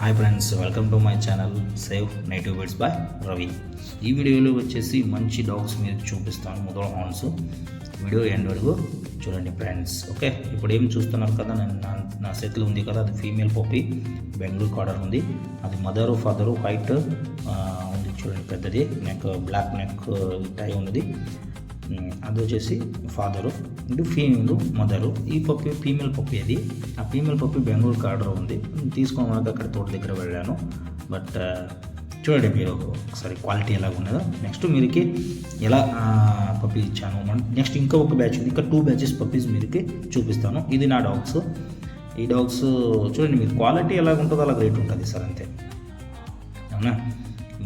Hi friends, welcome to my channel save native birds by Ravi. ఈ వీడియోలో వచ్చేసి మంచి డాగ్స్ మీరు చూపిస్తాను, ముదోల్ హార్న్స్. వీడియో ఎండ్ వరకు చూడండి ఫ్రెండ్స్. ఓకే, ఇప్పుడు ఏం చూస్తున్నారు కదా, నేను నా చేతిలో ఉంది కదా, అది ఫీమేల్ పప్పి, బెంగళూరు కార్డర్ ఉంది. అది మదరు ఫాదరు వైట్ ఉంది చూడండి, పెద్దది నెక్, బ్లాక్ నెక్ టై ఉన్నది. అది వచ్చేసి ఫాదరు, ఇది ఫీమేల్ మదరు. ఈ పప్పి ఫీమేల్ పప్పి, అది ఆ ఫీమేల్ పప్పి బెంగళూరు కార్డర్ ఉంది. తీసుకోవడానికి అక్కడ తోట దగ్గర వెళ్ళాను. బట్ చూడండి మీరు ఒకసారి క్వాలిటీ ఎలా ఉన్నదో. నెక్స్ట్ మీరుకి ఎలా పప్పి ఇచ్చాను. నెక్స్ట్ ఇంకా ఒక బ్యాచ్ ఉంది, ఇంకా 2 బ్యాచెస్ పప్పీస్ మీరుకి చూపిస్తాను. ఇది నా డాగ్స్. ఈ డాగ్స్ చూడండి, మీరు క్వాలిటీ ఎలా ఉంటుందో అలా రేట్ ఉంటుంది సార్, అంతే. అవునా,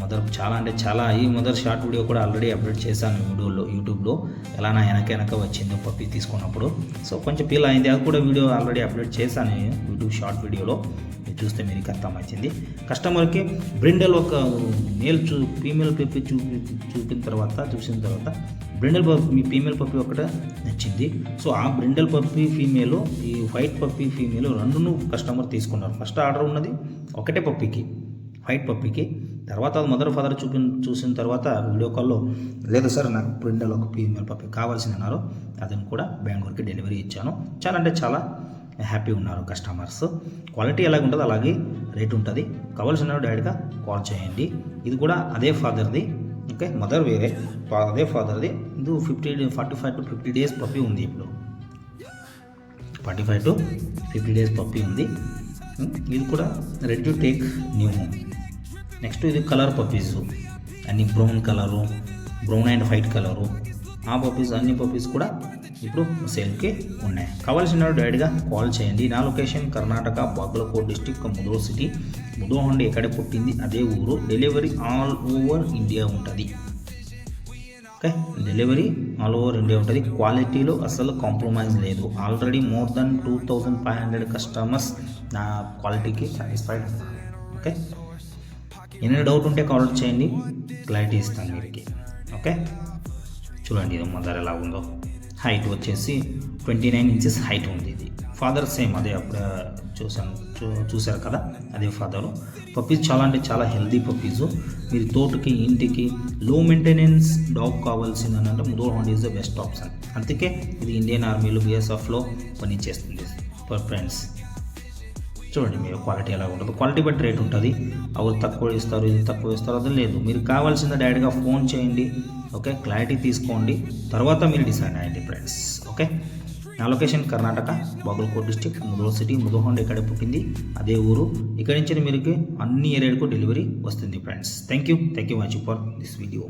మదర్ చాలా అంటే చాలా. ఈ మదర్ షార్ట్ వీడియో కూడా ఆల్రెడీ అప్లోడ్ చేశాను యూట్యూబ్లో, ఎలా నా వెనక వచ్చిందో పప్పి తీసుకున్నప్పుడు. సో కొంచెం ఫీల్ అయింది, అది కూడా వీడియో ఆల్రెడీ అప్లోడ్ చేశాను యూట్యూబ్ షార్ట్ వీడియోలో. మీరు చూస్తే మీకు అర్థమవుతుంది. కస్టమర్కి బ్రిండల్ ఒక మేల్ ఫీమేల్ పప్పి చూసిన తర్వాత బ్రిండల్ మీ ఫీమేల్ పప్పి ఒకటే నచ్చింది. సో ఆ బ్రిండల్ పప్పి ఫీమేల్, ఈ వైట్ పప్పి ఫీమేల్ రెండును కస్టమర్ తీసుకున్నారు. ఫస్ట్ ఆర్డర్ ఉన్నది ఒకటే పప్పికి, వైట్ పప్పికి. తర్వాత అది మదర్ ఫాదర్ చూసిన తర్వాత వీడియో కాల్లో, లేదు సార్ నాకు బ్రిండల్ ఒక ఫీమేల్ పప్పి కావాల్సింది అన్నారు. అదని కూడా బెంగళూరుకి డెలివరీ ఇచ్చాను. చాలా అంటే చాలా హ్యాపీ ఉన్నారు కస్టమర్స్. క్వాలిటీ ఎలాగ ఉంటుందో అలాగే రేట్ ఉంటుంది. కావాల్సిన డైరెక్ట్గా కాల్ చేయండి. ఇది కూడా అదే ఫాదర్ది. ఓకే, మదర్ వేరే, అదే ఫాదర్ది. ఇది 45 to 50 days పప్పి ఉంది. ఇప్పుడు 45 to 50 days పప్పి ఉంది. ఇది కూడా ready to take new home. Next ఇది కలర్ పప్పీస్, అన్ని brown colour, brown and white colour. ఆ పప్పీస్, అన్ని పప్పీస్ కూడా ఇప్పుడు సేల్కి ఉన్నాయి. కావాల్సిన డైరెక్ట్గా కాల్ చేయండి. నా location Karnataka, Bagalkot district, Mudhol city. Mudhol ఎక్కడ పుట్టింది అదే ఊరు. డెలివరీ ఆల్ ఓవర్ ఇండియా ఉంటుంది. Okay, delivery all over India ఉంటుంది. క్వాలిటీలో అసలు కాంప్రమైజ్ లేదు. ఆల్రెడీ మోర్ దెన్ 2500 కస్టమర్స్ నా క్వాలిటీకి సాటిస్ఫైడ్ ఉన్నారు. ఓకే, ఏమైనా డౌట్ ఉంటే కాల్ చేయండి, క్లారిటీ ఇస్తాను మీరుకి. ఓకే, చూడండి ఇది మదర్ ఎలా ఉందో. హైట్ వచ్చేసి 29 inches హైట్ ఉంది. ఇది ఫాదర్ సేమ్ అదే, అప్పుడు చూశారు కదా, అదే ఫాదరు. పప్పీస్ చాలా అంటే చాలా హెల్దీ పప్పీస్. మీరు తోటకి, ఇంటికి లో మెయింటెనెన్స్ డాగ్ కావాల్సిందంటే ముదోల్ హార్న్స్ ఈజ్ ద బెస్ట్ ఆప్షన్. అందుకే ఇది ఇండియన్ ఆర్మీలో BSFలో పనిచేస్తుంది ఫ్రెండ్స్. చూడండి మీరు క్వాలిటీ ఎలా ఉంటుందో. క్వాలిటీ బట్టి రేట్ ఉంటుంది. అవి తక్కువ ఇస్తారు, ఇది తక్కువ ఇస్తారు, అది లేదు. మీరు కావాల్సింది డైరెక్ట్గా ఫోన్ చేయండి. ఓకే, క్లారిటీ తీసుకోండి, తర్వాత మీరు డిసైడ్ అయ్యండి ఫ్రెండ్స్. ఓకే, నా location Karnataka, Bagalkot district, Mudhol city. Mudhol హార్న్స్ ఎక్కడ పుట్టింది అదే ఊరు. ఇక్కడి నుంచి మీకు అన్ని ఏరియాలకు డెలివరీ వస్తుంది friends. Thank you watching for this video.